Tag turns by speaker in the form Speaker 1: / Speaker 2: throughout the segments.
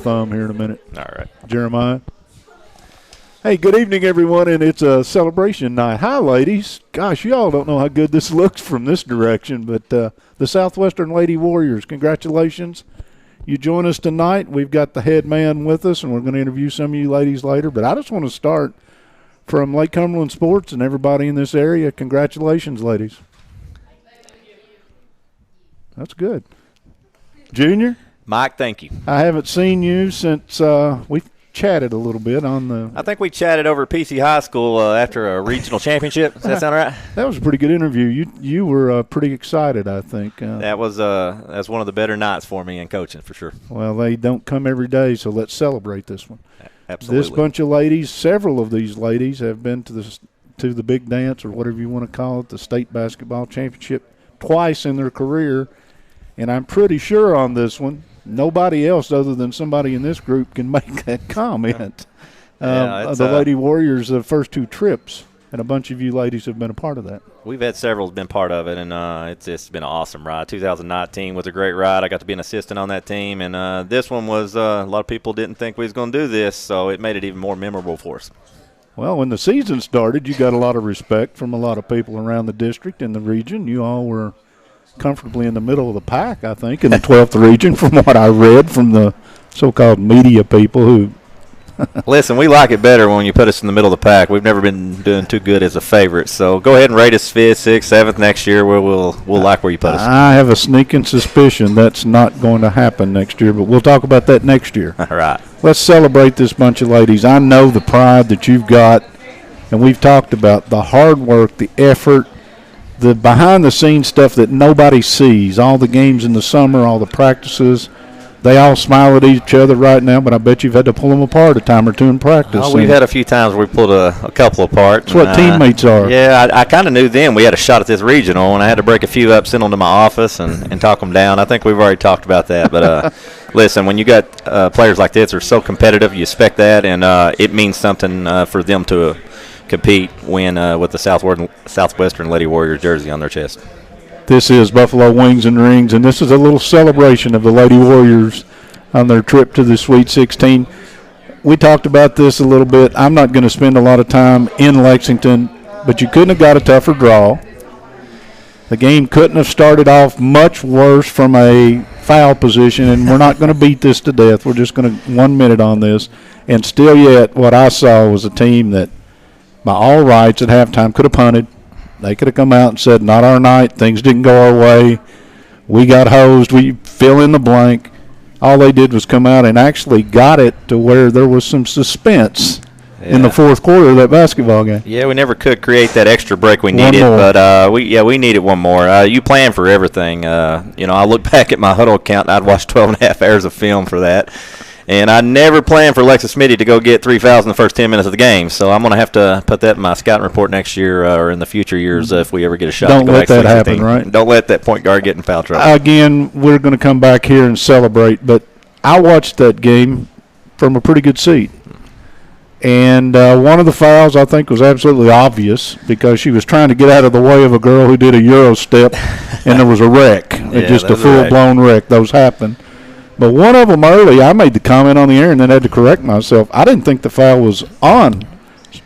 Speaker 1: thumb here in a minute.
Speaker 2: All right.
Speaker 1: Jeremiah. Hey, good evening, everyone, and it's a celebration night. Hi, ladies. Gosh, y'all don't know how good this looks from this direction, but the Southwestern Lady Warriors, congratulations. You join us tonight. We've got the head man with us, and we're going to interview some of you ladies later, but I just want to start from Lake Cumberland Sports and everybody in this area. Congratulations, ladies. That's good. Junior?
Speaker 2: Mike, thank you.
Speaker 1: I haven't seen you since we've chatted a little bit on the –
Speaker 2: I think we chatted over at PC High School after a regional championship. Does that sound right?
Speaker 1: That was a pretty good interview. You were pretty excited, I think.
Speaker 2: That's one of the better nights for me in coaching, for sure.
Speaker 1: Well, they don't come every day, so let's celebrate this one.
Speaker 2: Absolutely.
Speaker 1: This bunch of ladies, several of these ladies have been to the big dance, or whatever you want to call it, the state basketball championship twice in their career. And I'm pretty sure on this one, nobody else other than somebody in this group can make that comment. The Lady Warriors, the first two trips, and a bunch of you ladies have been a part of that.
Speaker 2: We've had several been part of it, and it's been an awesome ride. 2019 was a great ride. I got to be an assistant on that team, and this one was a lot of people didn't think we was going to do this, so it made it even more memorable for us.
Speaker 1: Well, when the season started, you got a lot of respect from a lot of people around the district and the region. You all were comfortably in the middle of the pack, I think, in the 12th region from what I read from the so-called media people who –
Speaker 2: Listen, we like it better when you put us in the middle of the pack. We've never been doing too good as a favorite. So go ahead and rate us 5th, 6th, 7th next year. We'll like where you put us.
Speaker 1: I have a sneaking suspicion that's not going to happen next year, but we'll talk about that next year.
Speaker 2: All right.
Speaker 1: Let's celebrate this bunch of ladies. I know the pride that you've got, and we've talked about the hard work, the effort, the behind-the-scenes stuff that nobody sees, all the games in the summer, all the practices. They all smile at each other right now, but I bet you've had to pull them apart a time or two in practice.
Speaker 2: Oh, we've had a few times where we pulled a couple apart.
Speaker 1: That's what teammates are.
Speaker 2: Yeah, I kind of knew then we had a shot at this regional, and I had to break a few up, send them to my office, and talk them down. I think we've already talked about that. But, listen, when you got players like this who are so competitive, you expect that, and it means something for them to compete, win with the Southwestern Lady Warriors jersey on their chest.
Speaker 1: This is Buffalo Wings and Rings, and this is a little celebration of the Lady Warriors on their trip to the Sweet 16. We talked about this a little bit. I'm not going to spend a lot of time in Lexington, but you couldn't have got a tougher draw. The game couldn't have started off much worse from a foul position, and we're not going to beat this to death. We're just going to 1 minute on this. And still yet, what I saw was a team that, by all rights at halftime, could have punted. They could have come out and said, not our night, things didn't go our way, we got hosed, we fill in the blank. All they did was come out and actually got it to where there was some suspense in the fourth quarter of that basketball game.
Speaker 2: Yeah, we never could create that extra break we needed, but we needed one more. You plan for everything. I look back at my huddle count, and I'd watched 12 and a half hours of film for that. And I never planned for Lexus Smitty to go get 3 fouls in the first 10 minutes of the game. So I'm going to have to put that in my scouting report next year or in the future years if we ever get a shot.
Speaker 1: Don't
Speaker 2: to go
Speaker 1: let
Speaker 2: back
Speaker 1: that
Speaker 2: to
Speaker 1: happen, right?
Speaker 2: Don't let that point guard get in foul trouble.
Speaker 1: Again, we're going to come back here and celebrate. But I watched that game from a pretty good seat. And one of the fouls I think was absolutely obvious because she was trying to get out of the way of a girl who did a Euro step, and there was a wreck, just a full-blown wreck. Those happen. But one of them early, I made the comment on the air and then had to correct myself. I didn't think the foul was on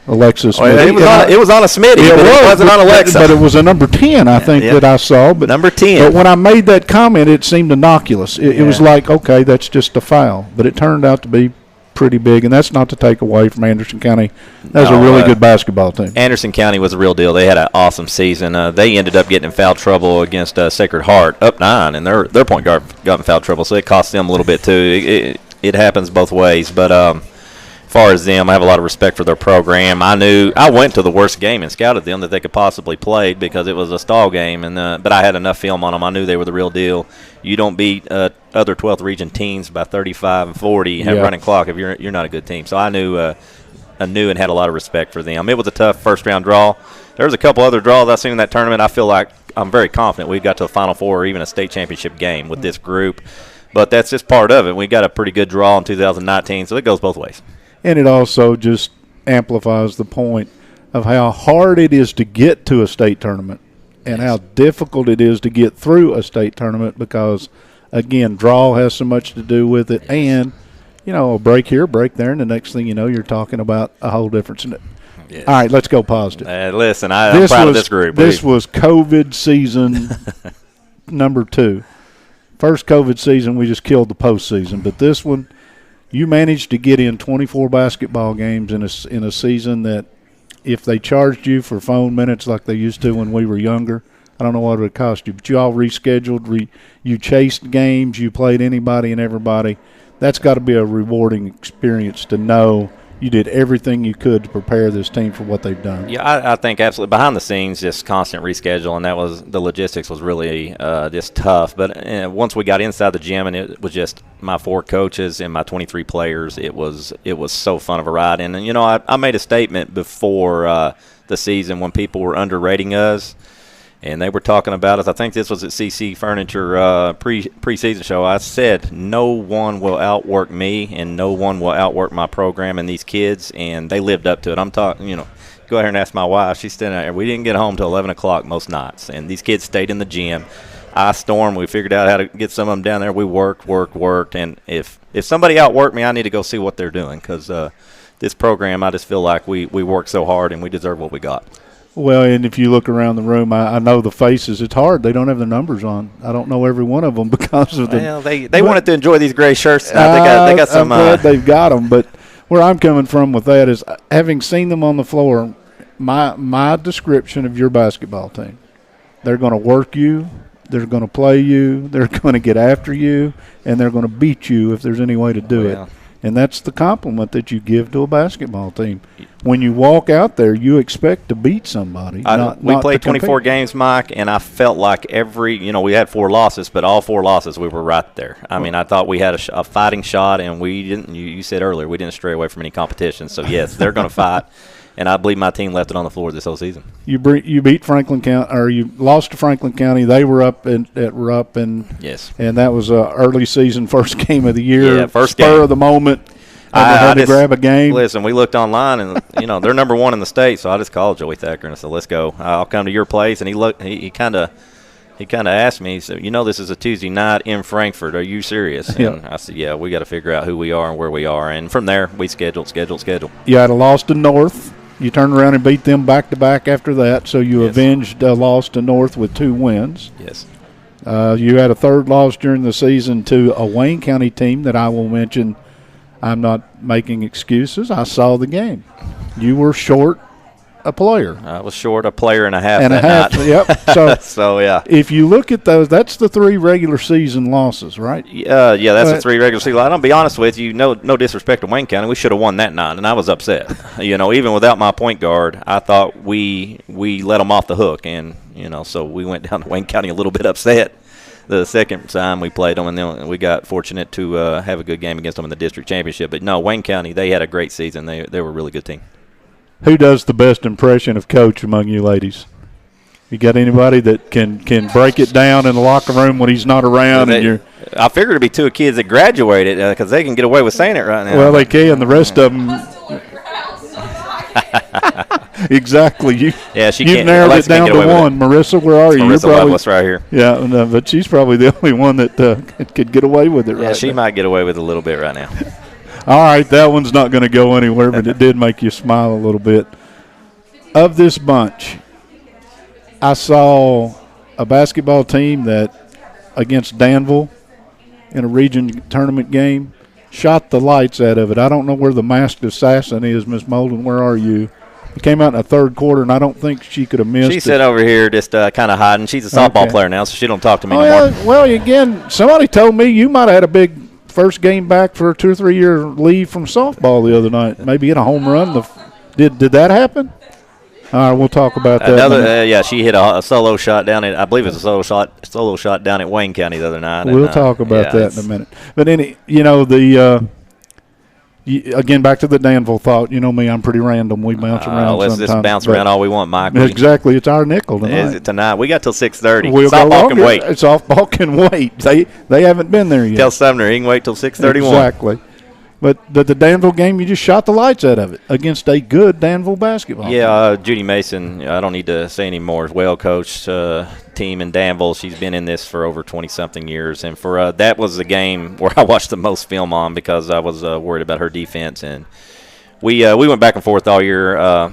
Speaker 1: Alexis Smith.
Speaker 2: It was on a Smitty, it wasn't on Alexa.
Speaker 1: But it was a number 10, I think, that I saw. But,
Speaker 2: number 10.
Speaker 1: But when I made that comment, it seemed innocuous. It was like, okay, that's just a foul. But it turned out to be pretty big, and that's not to take away from Anderson County. That was a really good basketball team.
Speaker 2: Anderson County was a real deal. They had an awesome season. They ended up getting in foul trouble against Sacred Heart, up 9, and their point guard got in foul trouble, so it cost them a little bit too. It happens both ways, but as far as them, I have a lot of respect for their program. I went to the worst game and scouted them that they could possibly play because it was a stall game, and but I had enough film on them. I knew they were the real deal. You don't beat other 12th region teams by 35 and 40, have a running clock if you're not a good team. So I knew and had a lot of respect for them. It was a tough first-round draw. There was a couple other draws I've seen in that tournament. I feel like I'm very confident we got to a Final Four or even a state championship game with this group. But that's just part of it. We got a pretty good draw in 2019, so it goes both ways.
Speaker 1: And it also just amplifies the point of how hard it is to get to a state tournament and how difficult it is to get through a state tournament because, again, draw has so much to do with it, and a break here, break there, and the next thing you know, you're talking about a whole difference.
Speaker 2: Yes.
Speaker 1: All right, let's go positive.
Speaker 2: Listen, I'm proud of this group.
Speaker 1: This was COVID season number 2. First COVID season, we just killed the postseason. But this one, you managed to get in 24 basketball games in a season that if they charged you for phone minutes like they used to when we were younger, I don't know what it would cost you. But you all rescheduled. You chased games. You played anybody and everybody. That's got to be a rewarding experience to know you did everything you could to prepare this team for what they've done.
Speaker 2: Yeah, I think absolutely. Behind the scenes, just constant reschedule, and the logistics was really just tough. But once we got inside the gym, and it was just my 4 coaches and my 23 players, it was so fun of a ride. And I made a statement before the season when people were underrating us. And they were talking about us. I think this was at CC Furniture preseason show. I said no one will outwork me, and no one will outwork my program and these kids. And they lived up to it. I'm talking, go out here and ask my wife. She's standing out there. We didn't get home till 11 o'clock most nights, and these kids stayed in the gym. I stormed. We figured out how to get some of them down there. We worked. And if somebody outworked me, I need to go see what they're doing because this program, I just feel like we worked so hard and we deserve what we got.
Speaker 1: Well, and if you look around the room, I know the faces. It's hard. They don't have the numbers on. I don't know every one of them because of the.
Speaker 2: Well, they wanted to enjoy these gray shirts tonight. They got some.
Speaker 1: I'm glad they've got them. But where I'm coming from with that is having seen them on the floor. My description of your basketball team: they're going to work you, they're going to play you, they're going to get after you, and they're going to beat you if there's any way to do it. And that's the compliment that you give to a basketball team. When you walk out there, you expect to beat somebody.
Speaker 2: We played 24 games, Mike, and I felt like we had 4 losses, but all 4 losses we were right there. I mean, I thought we had a fighting shot, and we didn't. You said earlier we didn't stray away from any competition. So yes, they're going to fight, and I believe my team left it on the floor this whole season.
Speaker 1: You beat Franklin County, or you lost to Franklin County. They were up at Rupp, and
Speaker 2: yes,
Speaker 1: and that was a early season first game of the year.
Speaker 2: Yeah, first
Speaker 1: spur
Speaker 2: game
Speaker 1: of the moment. And they had to grab a game.
Speaker 2: Listen, we looked online, and they're number 1 in the state. So I just called Joey Thacker and I said, "Let's go. I'll come to your place." And he kind of asked me. He said, "This is a Tuesday night in Frankfort. Are you serious?" And I said, "Yeah, we got to figure out who we are and where we are." And from there, we scheduled.
Speaker 1: You had a loss to North. You turned around and beat them back to back after that. So you avenged a loss to North with 2 wins.
Speaker 2: Yes.
Speaker 1: You had a 3rd loss during the season to a Wayne County team that I will mention. I'm not making excuses. I saw the game. You were short a player.
Speaker 2: I was short a player and a half
Speaker 1: and
Speaker 2: that
Speaker 1: a half,
Speaker 2: night.
Speaker 1: Yep.
Speaker 2: So yeah.
Speaker 1: If you look at those, that's the 3 regular season losses, right?
Speaker 2: Yeah, that's the 3 regular season. I'll be honest with you. No disrespect to Wayne County. We should have won that night, and I was upset. Even without my point guard, I thought we let them off the hook, and so we went down to Wayne County a little bit upset. The second time we played them, and then we got fortunate to have a good game against them in the district championship. But no, Wayne County, they had a great season. They were a really good team.
Speaker 1: Who does the best impression of Coach among you ladies? You got anybody that can break it down in the locker room when he's not around?
Speaker 2: I figured it'd be 2 kids that graduated because they can get away with saying it right now.
Speaker 1: Well, they can. The rest of them. Exactly. You've narrowed it down to one. Marissa, where are you?
Speaker 2: Marissa Loveless right here.
Speaker 1: Yeah, but she's probably the only one that could get away with it right now.
Speaker 2: Yeah, she might get away with it a little bit right now.
Speaker 1: All right, that one's not going to go anywhere, but it did make you smile a little bit. Of this bunch, I saw a basketball team that, against Danville in a region tournament game, shot the lights out of it. I don't know where the masked assassin is, Miss Molden. Where are you? He came out in the 3rd quarter, and I don't think she could have missed it.
Speaker 2: She sat over here just kind of hiding. She's a softball player now, so she don't talk to me anymore.
Speaker 1: Yeah, well, again, somebody told me you might have had a big first game back for a 2 or 3 year leave from softball the other night. Maybe hit a home run. Did that happen? All right, we'll talk about that.
Speaker 2: She hit a solo shot down at, I believe it's a solo shot down at Wayne County the other night.
Speaker 1: We'll talk about that in a minute. But again, back to the Danville thought. You know me, I'm pretty random. We bounce around
Speaker 2: let's
Speaker 1: sometimes.
Speaker 2: Just bounce around all we want, Mike.
Speaker 1: Exactly. It's our nickel tonight.
Speaker 2: Is it tonight? We got till 6:30.
Speaker 1: We'll
Speaker 2: softball can wait.
Speaker 1: Softball can wait. They haven't been there yet.
Speaker 2: Tell Sumner he can wait till 6:31.
Speaker 1: Exactly. But the Danville game, you just shot the lights out of it against a good Danville basketball team.
Speaker 2: Yeah, Judy Mason, I don't need to say any more, is well-coached team in Danville. She's been in this for over 20-something years. And for that was the game where I watched the most film on because I was worried about her defense. And we went back and forth all year,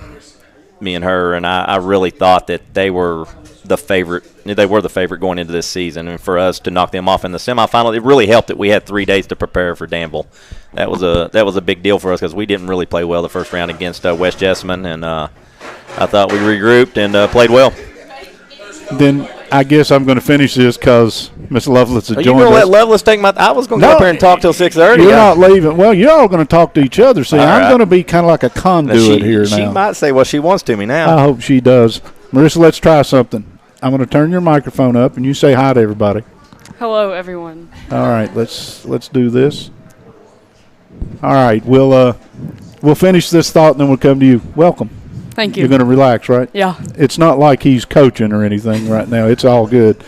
Speaker 2: me and her, and I really thought that they were the favorite. They were the favorite going into this season, and for us to knock them off in the semifinal, it really helped that we had 3 days to prepare for Danville. That was a big deal for us because we didn't really play well the first round against West Jessamine, and I thought we regrouped and played well.
Speaker 1: Then I guess I'm going to finish this because Miss Lovelace has joined us.
Speaker 2: You going to let Lovelace take my – I was going to go up here and talk till 6:30.
Speaker 1: You're not leaving. Well, you're all going to talk to each other. See, I'm going to be kind of like a conduit here now.
Speaker 2: She might say what she wants to me now.
Speaker 1: I hope she does. Marissa, let's try something. I'm going to turn your microphone up, and you say hi to everybody.
Speaker 3: Hello, everyone.
Speaker 1: All right, let's do this. All right, we'll finish this thought, and then we'll come to you. Welcome.
Speaker 3: Thank you.
Speaker 1: You're going to relax, right?
Speaker 3: Yeah.
Speaker 1: It's not like he's coaching or anything right now. It's all good.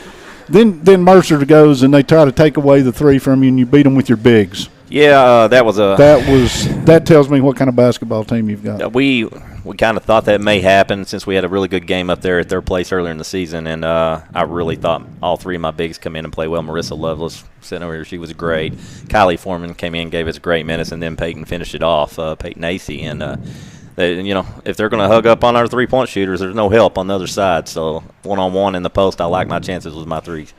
Speaker 1: Then Mercer goes, and they try to take away the three from you, and you beat them with your bigs.
Speaker 2: Yeah,
Speaker 1: that tells me what kind of basketball team you've got.
Speaker 2: We kind of thought that may happen since we had a really good game up there at their place earlier in the season, and I really thought all three of my bigs come in and play well. Marissa Lovelace sitting over here, she was great. Kylie Foreman came in, gave us great minutes, and then Peyton finished it off. Peyton Acey, and if they're going to hug up on our three-point shooters, there's no help on the other side. So one-on-one in the post, I like my chances with my threes.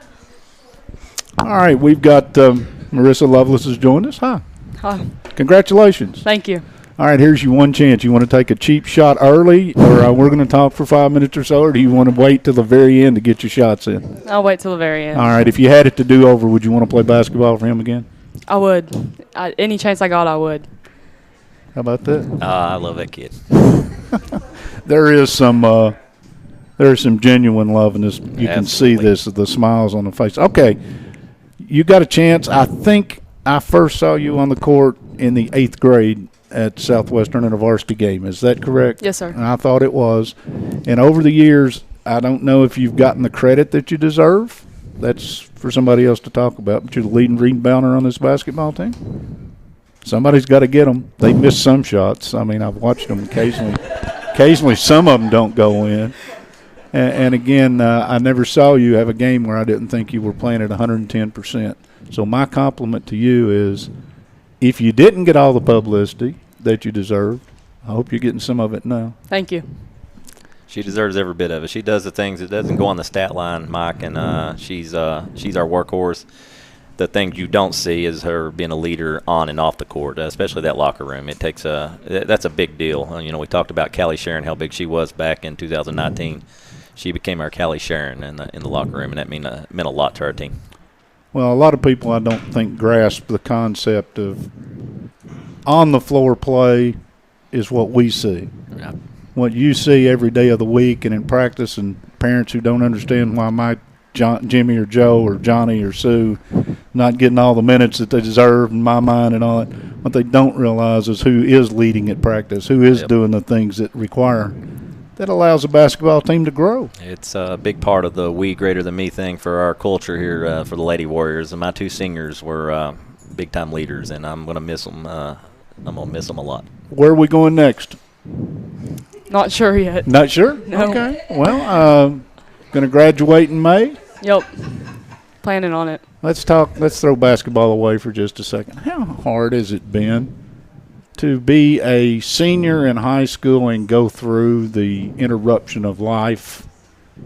Speaker 1: All right, we've got Marissa Lovelace has joined us. Hi.
Speaker 3: Hi.
Speaker 1: Congratulations.
Speaker 3: Thank you.
Speaker 1: All right, here's your one chance. You want to take a cheap shot early, or we're going to talk for 5 minutes or so, or do you want to wait till the very end to get your shots in?
Speaker 3: I'll wait till the very end.
Speaker 1: All right, if you had it to do over, would you want to play basketball for him again?
Speaker 3: I would. Any chance I got, I would.
Speaker 1: How about that?
Speaker 2: I love that kid.
Speaker 1: There is some genuine love in this. You can see this, the smiles on the face. Okay, you got a chance. I think I first saw you on the court in the 8th grade at Southwestern in a varsity game. Is that correct?
Speaker 3: Yes, sir.
Speaker 1: And I thought it was. And over the years, I don't know if you've gotten the credit that you deserve. That's for somebody else to talk about. But you're the leading rebounder on this basketball team. Somebody's got to get them. They miss some shots. I mean, I've watched them occasionally. Occasionally, some of them don't go in. And again, I never saw you have a game where I didn't think you were playing at 110%. So my compliment to you is, if you didn't get all the publicity that you deserved, I hope you're getting some of it now.
Speaker 3: Thank you.
Speaker 2: She deserves every bit of it. She does the things that doesn't go on the stat line, Mike, and she's our workhorse. The things you don't see is her being a leader on and off the court, especially that locker room. That's a big deal. We talked about Callie Sharon, how big she was back in 2019. She became our Callie Sharon in the locker room, and that meant a lot to our team.
Speaker 1: Well, a lot of people I don't think grasp the concept of on-the-floor play is what we see.
Speaker 2: Yeah.
Speaker 1: What you see every day of the week and in practice, and parents who don't understand why Jimmy or Joe or Johnny or Sue not getting all the minutes that they deserve in my mind and all that. What they don't realize is who is leading at practice, who is doing the things that allows a basketball team to grow.
Speaker 2: It's a big part of the we greater than me thing for our culture here for the Lady Warriors. And my two singers were big-time leaders, and I'm going to miss them. I'm going to miss them a lot.
Speaker 1: Where are we going next?
Speaker 3: Not sure yet.
Speaker 1: Not sure?
Speaker 3: No.
Speaker 1: Okay. Well, going to graduate in May?
Speaker 3: Yep. Planning on it.
Speaker 1: Let's throw basketball away for just a second. How hard has it been to be a senior in high school and go through the interruption of life?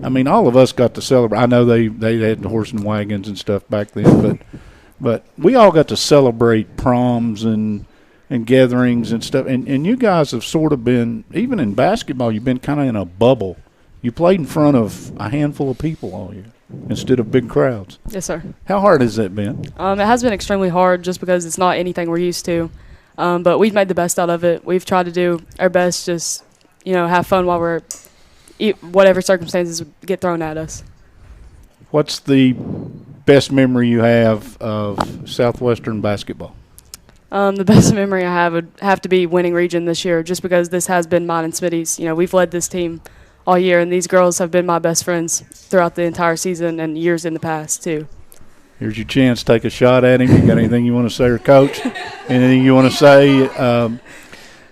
Speaker 1: I mean, all of us got to celebrate. I know they had horse and wagons and stuff back then, but we all got to celebrate proms and gatherings and stuff. And you guys have sort of been, even in basketball, you've been kind of in a bubble. You played in front of a handful of people all year instead of big crowds.
Speaker 3: Yes, sir.
Speaker 1: How hard has that been?
Speaker 3: It has been extremely hard just because it's not anything we're used to. But we've made the best out of it. We've tried to do our best, just, have fun while we're whatever circumstances get thrown at us.
Speaker 1: What's the best memory you have of Southwestern basketball?
Speaker 3: The best memory I have would have to be winning region this year, just because this has been mine and Smitty's. We've led this team all year, and these girls have been my best friends throughout the entire season and years in the past, too.
Speaker 1: Here's your chance. Take a shot at him. You got anything you want to say, or Coach? Anything you want to say?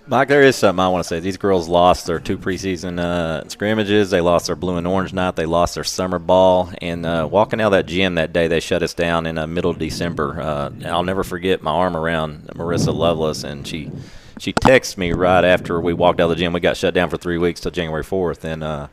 Speaker 2: Mike, there is something I want to say. These girls lost their 2 preseason scrimmages. They lost their blue and orange night. They lost their summer ball. And walking out of that gym that day, they shut us down in the middle of December. I'll never forget my arm around Marissa Lovelace, and she texted me right after we walked out of the gym. We got shut down for 3 weeks till January 4th. And I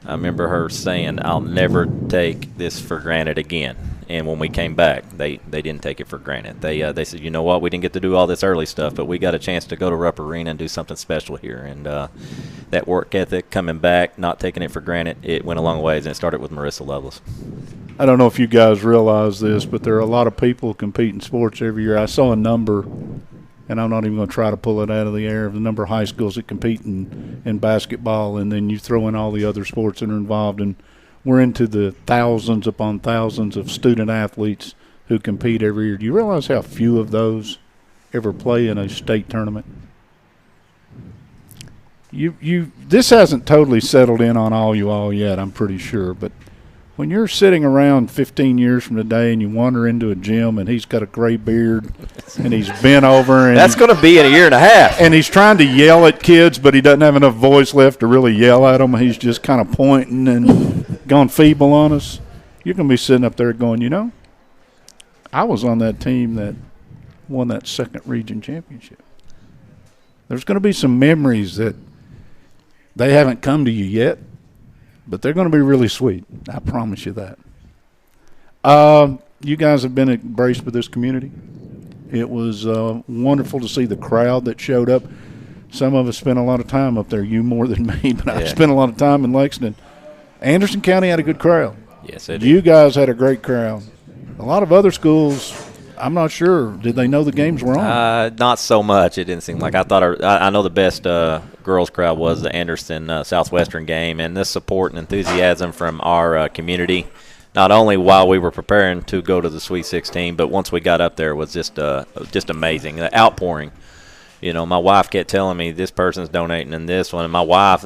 Speaker 2: remember her saying, I'll never take this for granted again. And when we came back, they didn't take it for granted. They said, you know what, we didn't get to do all this early stuff, but we got a chance to go to Rupp Arena and do something special here. And that work ethic, coming back, not taking it for granted, it went a long ways, and it started with Marissa Lovelace.
Speaker 1: I don't know if you guys realize this, but there are a lot of people who compete in sports every year. I saw a number, and I'm not even going to try to pull it out of the air, of the number of high schools that compete in basketball, and then you throw in all the other sports that are involved, and we're into the thousands upon thousands of student athletes who compete every year. Do you realize how few of those ever play in a state tournament? This hasn't totally settled in on all you all yet, I'm pretty sure, but when you're sitting around 15 years from today and you wander into a gym and he's got a gray beard and he's bent over and
Speaker 2: that's going to be in a year and a half.
Speaker 1: And he's trying to yell at kids, but he doesn't have enough voice left to really yell at them. He's just kind of pointing and going feeble on us. You're going to be sitting up there going, you know, I was on that team that won that second region championship. There's going to be some memories that they haven't come to you yet, but they're going to be really sweet. I promise you that. You guys have been embraced with this community. It was wonderful to see the crowd that showed up. Some of us spent a lot of time up there, you more than me, but I spent a lot of time in Lexington. Anderson County had a good crowd.
Speaker 2: Yes, they did.
Speaker 1: You guys had a great crowd. A lot of other schools, I'm not sure. Did they know the games were on?
Speaker 2: Not so much. It didn't seem like. I know the best girls crowd was the Anderson Southwestern game, and this support and enthusiasm from our community, not only while we were preparing to go to the Sweet 16, but once we got up there, was just amazing. The outpouring. You know, my wife kept telling me this person's donating in this one, and my wife,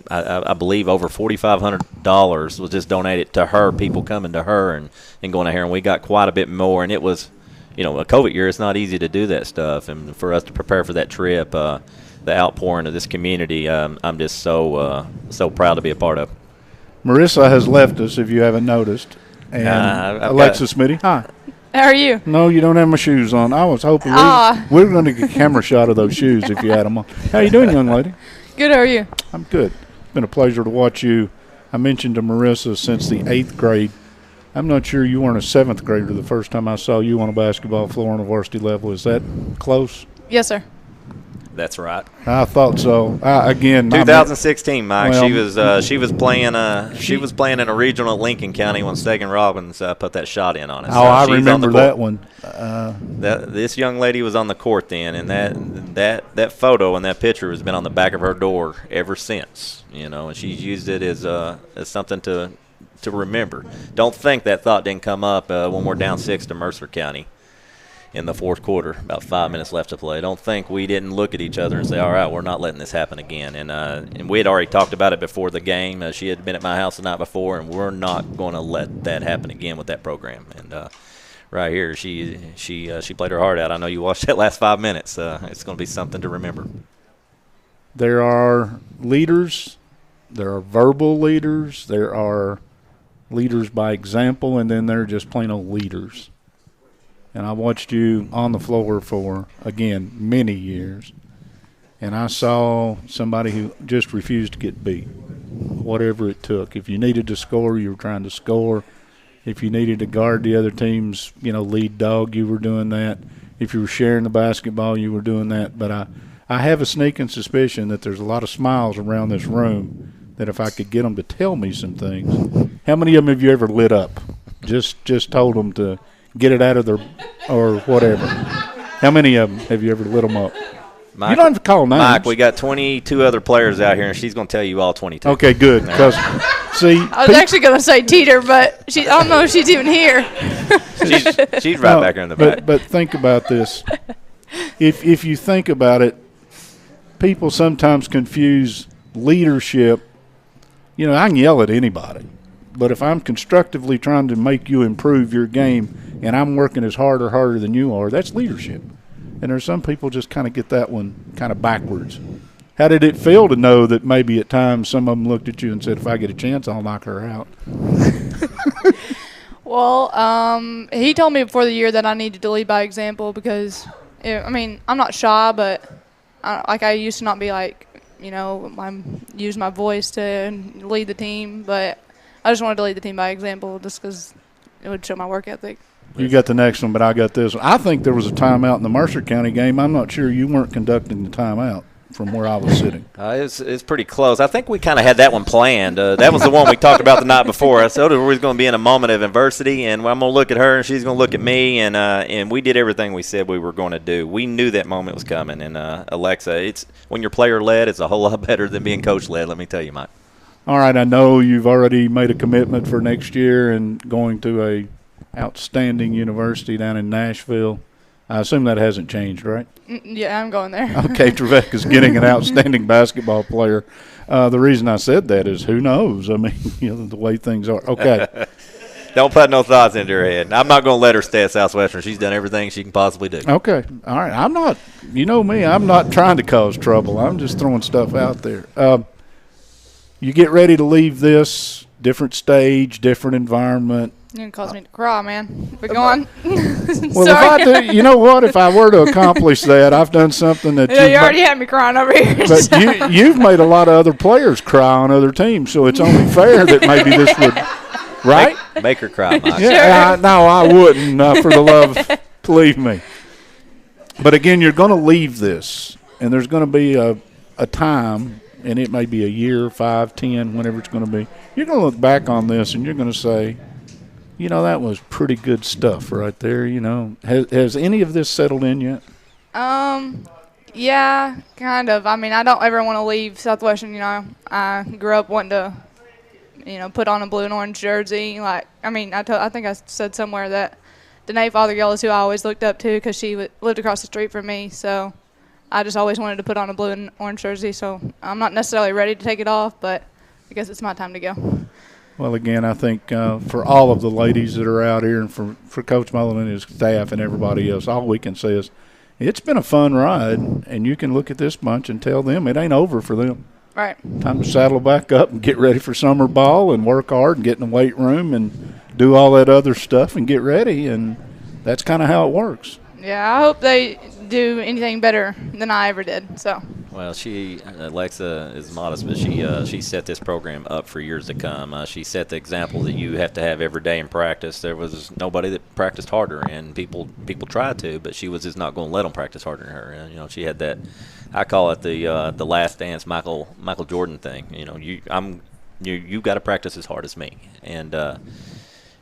Speaker 2: I believe, over $4,500 was just donated to her. People coming to her and going out here, and we got quite a bit more, and it was. You know, a COVID year, it's not easy to do that stuff. And for us to prepare for that trip, the outpouring of this community, I'm just so proud to be a part of.
Speaker 1: Marissa has left us, if you haven't noticed. And Alexis Smitty, hi.
Speaker 4: How are you?
Speaker 1: No, you don't have my shoes on. I was hoping we were going to get a camera shot of those shoes if you had them on. How you doing, young lady?
Speaker 4: Good, how are you?
Speaker 1: I'm good. It's been a pleasure to watch you. I mentioned to Marissa since the 8th grade. I'm not sure you weren't a 7th grader the first time I saw you on a basketball floor on a varsity level. Is that close?
Speaker 4: Yes, sir.
Speaker 2: That's right.
Speaker 1: I thought so. Again,
Speaker 2: 2016, Mike.
Speaker 1: Well,
Speaker 2: she was playing in a regional at Lincoln County when Stegan Robbins put that shot in on us.
Speaker 1: Oh, I remember that one.
Speaker 2: This young lady was on the court then, and that photo and that picture has been on the back of her door ever since. You know, and she's used it as something to remember. Don't think that thought didn't come up when we're down 6 to Mercer County in the fourth quarter, about 5 minutes left to play. Don't think we didn't look at each other and say, all right, we're not letting this happen again. And we had already talked about it before the game. She had been at my house the night before, and we're not going to let that happen again with that program. And right here, she played her heart out. I know you watched that last 5 minutes. It's going to be something to remember.
Speaker 1: There are leaders. There are verbal leaders. There are leaders by example, and then there are just plain old leaders. And I watched you on the floor for, again, many years. And I saw somebody who just refused to get beat, whatever it took. If you needed to score, you were trying to score. If you needed to guard the other team's, lead dog, you were doing that. If you were sharing the basketball, you were doing that. But I have a sneaking suspicion that there's a lot of smiles around this room that if I could get them to tell me some things. How many of them have you ever lit up? Just told them to get it out of their or whatever. How many of them have you ever lit them up?
Speaker 2: Mike,
Speaker 1: you don't have to call names.
Speaker 2: Mike, we got 22 other players out here, and she's going to tell you all 22.
Speaker 1: Okay, good. Because see,
Speaker 4: I was actually going to say Teeter, but I don't know if she's even here.
Speaker 2: she's right back here in the back.
Speaker 1: But think about this. If you think about it, people sometimes confuse leadership. I can yell at anybody. But if I'm constructively trying to make you improve your game and I'm working as hard or harder than you are, that's leadership. And there's some people just kind of get that one kind of backwards. How did it feel to know that maybe at times some of them looked at you and said, if I get a chance, I'll knock her out?
Speaker 4: Well, he told me before the year that I needed to lead by example because, I'm not shy, but I used to not be like, use my voice to lead the team. But I just wanted to lead the team by example just because it would show my work ethic.
Speaker 1: You got the next one, but I got this one. I think there was a timeout in the Mercer County game. I'm not sure you weren't conducting the timeout from where I was sitting.
Speaker 2: It's pretty close. I think we kind of had that one planned. That was the one we talked about the night before. I told her we was going to be in a moment of adversity, and I'm going to look at her, and she's going to look at me, and we did everything we said we were going to do. We knew that moment was coming, and Alexa, when you're player-led, it's a whole lot better than being coach-led, let me tell you, Mike.
Speaker 1: All right, I know you've already made a commitment for next year and going to a outstanding university down in Nashville. I assume that hasn't changed, right?
Speaker 4: Yeah, I'm going there.
Speaker 1: Okay, Trevecca's getting an outstanding basketball player. The reason I said that is who knows? I mean, the way things are. Okay.
Speaker 2: Don't put no thoughts into her head. I'm not going to let her stay at Southwestern. She's done everything she can possibly do.
Speaker 1: Okay. All right. I'm not, me, I'm not trying to cause trouble. I'm just throwing stuff out there. You get ready to leave this, different stage, different environment.
Speaker 4: You're going to cause me to cry, man. We're going.
Speaker 1: Well, if I do, you know what? If I were to accomplish that, I've done something that
Speaker 4: you already had me crying over here.
Speaker 1: But
Speaker 4: so.
Speaker 1: you've made a lot of other players cry on other teams, so it's only fair that maybe this would, right?
Speaker 2: Make her cry, Mike.
Speaker 1: Yeah, no, I wouldn't, for the love, believe me. But again, you're going to leave this, and there's going to be a time, and it may be a year, 5, 10, whenever it's going to be. You're going to look back on this, and you're going to say, that was pretty good stuff right there. Has any of this settled in yet?
Speaker 4: Yeah, kind of. I don't ever want to leave Southwestern. I grew up wanting to, put on a blue and orange jersey. I think I said somewhere that Danae Fothergill is who I always looked up to because she lived across the street from me. So I just always wanted to put on a blue and orange jersey. So I'm not necessarily ready to take it off, but I guess it's my time to go.
Speaker 1: Well, again, I think for all of the ladies that are out here and for Coach Mullen and his staff and everybody else, all we can say is it's been a fun ride, and you can look at this bunch and tell them it ain't over for them.
Speaker 4: Right.
Speaker 1: Time to saddle back up and get ready for summer ball and work hard and get in the weight room and do all that other stuff and get ready, and that's kind of how it works.
Speaker 4: Yeah, I hope they do anything better than I ever did. So.
Speaker 2: Well, Alexa is modest, but she set this program up for years to come. She set the example that you have to have every day in practice. There was nobody that practiced harder, and people tried to, but she was just not going to let them practice harder than her. And, she had that. I call it the last dance Michael Jordan thing. You got to practice as hard as me, and.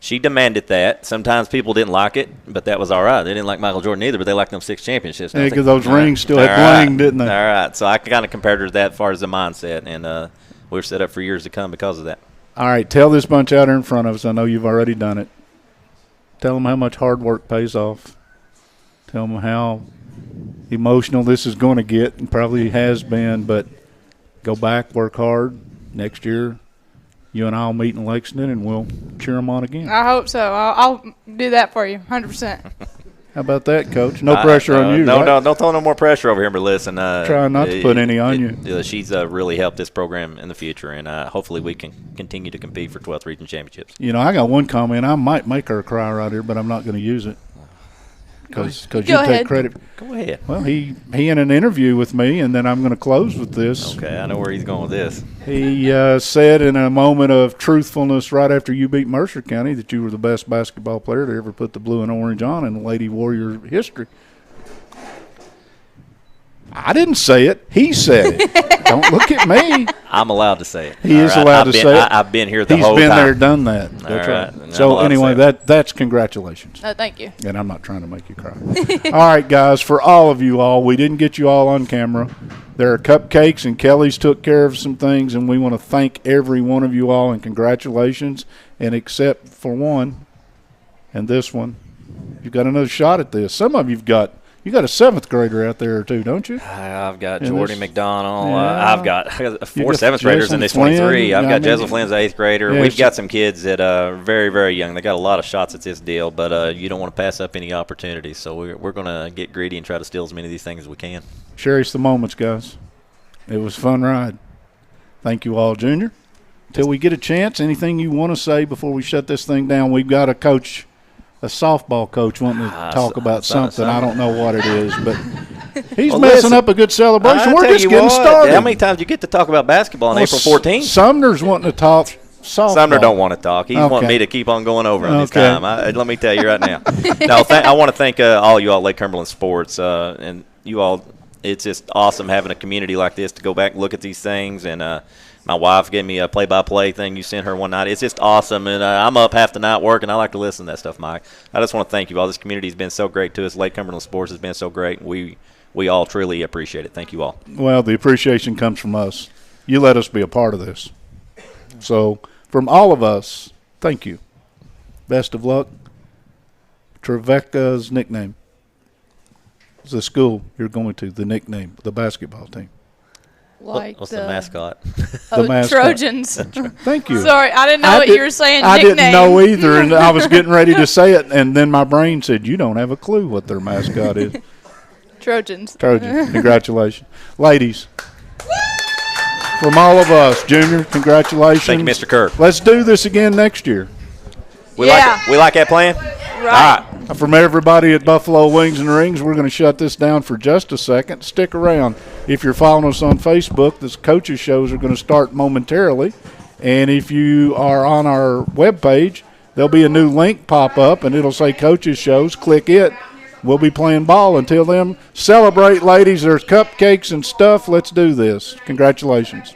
Speaker 2: She demanded that. Sometimes people didn't like it, but that was all right. They didn't like Michael Jordan either, but they liked them 6 championships.
Speaker 1: Yeah, because those rings still had bling, didn't they?
Speaker 2: All right. So I kind of compared her to that as far as the mindset, and we're set up for years to come because of that.
Speaker 1: All right. Tell this bunch out here in front of us. I know you've already done it. Tell them how much hard work pays off. Tell them how emotional this is going to get, and probably has been, but go back, work hard. Next year, you and I will meet in Lexington, and we'll cheer them on again.
Speaker 4: I hope so. I'll do that for you, 100%.
Speaker 1: How about that, Coach? No pressure on you,
Speaker 2: No,
Speaker 1: right?
Speaker 2: no, don't throw no more pressure over here, but listen.
Speaker 1: Try not to put any on you.
Speaker 2: She's really helped this program in the future, and hopefully we can continue to compete for 12th region championships.
Speaker 1: I got one comment. I might make her cry right here, but I'm not going to use it. Because you take credit.
Speaker 2: Go ahead.
Speaker 1: Well, he in an interview with me, and then I'm going to close with this.
Speaker 2: Okay, I know where he's going with this.
Speaker 1: He said in a moment of truthfulness right after you beat Mercer County that you were the best basketball player to ever put the blue and orange on in Lady Warrior history. I didn't say it. He said it. Don't look at me.
Speaker 2: I'm allowed to say it.
Speaker 1: He is allowed to say it.
Speaker 2: I've been here the whole time.
Speaker 1: He's been there, done that. That's right. So anyway, that's congratulations.
Speaker 4: Thank you.
Speaker 1: And I'm not trying to make you cry. All right, guys, for all of you all, we didn't get you all on camera. There are cupcakes, and Kelly's took care of some things, and we want to thank every one of you all, and congratulations. And except for one, and this one, you've got another shot at this. Some of you've got You got a 7th grader out there, too, don't you?
Speaker 2: I've got
Speaker 1: And
Speaker 2: Jordy
Speaker 1: there's-
Speaker 2: McDonald.
Speaker 1: Yeah.
Speaker 2: I've got 4
Speaker 1: got
Speaker 2: 7th graders in
Speaker 1: Jason
Speaker 2: this 23.
Speaker 1: Flynn.
Speaker 2: I've got
Speaker 1: I mean,
Speaker 2: Jessel Flynn's 8th grader.
Speaker 1: yeah,
Speaker 2: We've got some kids that are very, very young. They got a lot of shots at this deal, but you don't want to pass up any opportunities. So we're going to get greedy and try to steal as many of these things as we can.
Speaker 1: Cherish the moments, guys. It was a fun ride. Thank you all, Junior. Till we get a chance, anything you want to say before we shut this thing down? We've got a softball coach wanting to talk about something. I don't know what it is, but he's
Speaker 2: Well,
Speaker 1: messing
Speaker 2: listen,
Speaker 1: up a good celebration. We're
Speaker 2: tell
Speaker 1: just
Speaker 2: you
Speaker 1: getting
Speaker 2: what,
Speaker 1: started.
Speaker 2: How many times you get to talk about basketball on April 14th?
Speaker 1: Sumner's wanting to talk softball.
Speaker 2: Sumner don't want to talk. He's wanting me to keep on going over on this time. Let me tell you right now. No, I want to thank all you all at Lake Cumberland Sports and you all. It's just awesome having a community like this to go back and look at these things. And my wife gave me a play-by-play thing you sent her one night. It's just awesome. And I'm up half the night working. I like to listen to that stuff, Mike. I just want to thank you all. This community has been so great to us. Lake Cumberland Sports has been so great. We all truly appreciate it. Thank you all.
Speaker 1: Well, the appreciation comes from us. You let us be a part of this. So from all of us, thank you. Best of luck. Trevecca's nickname. It's the school you're going to, the nickname, the basketball team.
Speaker 4: Like
Speaker 2: What's the mascot?
Speaker 4: Oh,
Speaker 1: The mascot.
Speaker 4: Trojans.
Speaker 1: Thank you.
Speaker 4: Sorry, I didn't know what you were saying.
Speaker 1: I
Speaker 4: nickname.
Speaker 1: didn't know either, and I was getting ready to say it, and then my brain said, you don't have a clue what their mascot is.
Speaker 4: Trojans.
Speaker 1: Trojan. Congratulations. Ladies, from all of us, Junior, congratulations.
Speaker 2: Thank you, Mr. Kirk.
Speaker 1: Let's do this again next year.
Speaker 2: We
Speaker 4: Yeah.
Speaker 2: like that plan?
Speaker 4: Right.
Speaker 2: All right.
Speaker 1: From everybody at Buffalo Wings and Rings, we're going to shut this down for just a second. Stick around. If you're following us on Facebook, the coaches' shows are going to start momentarily. And if you are on our webpage, there'll be a new link pop up, and it'll say coaches' shows. Click it. We'll be playing ball. Until then, celebrate, ladies. There's cupcakes and stuff. Let's do this. Congratulations.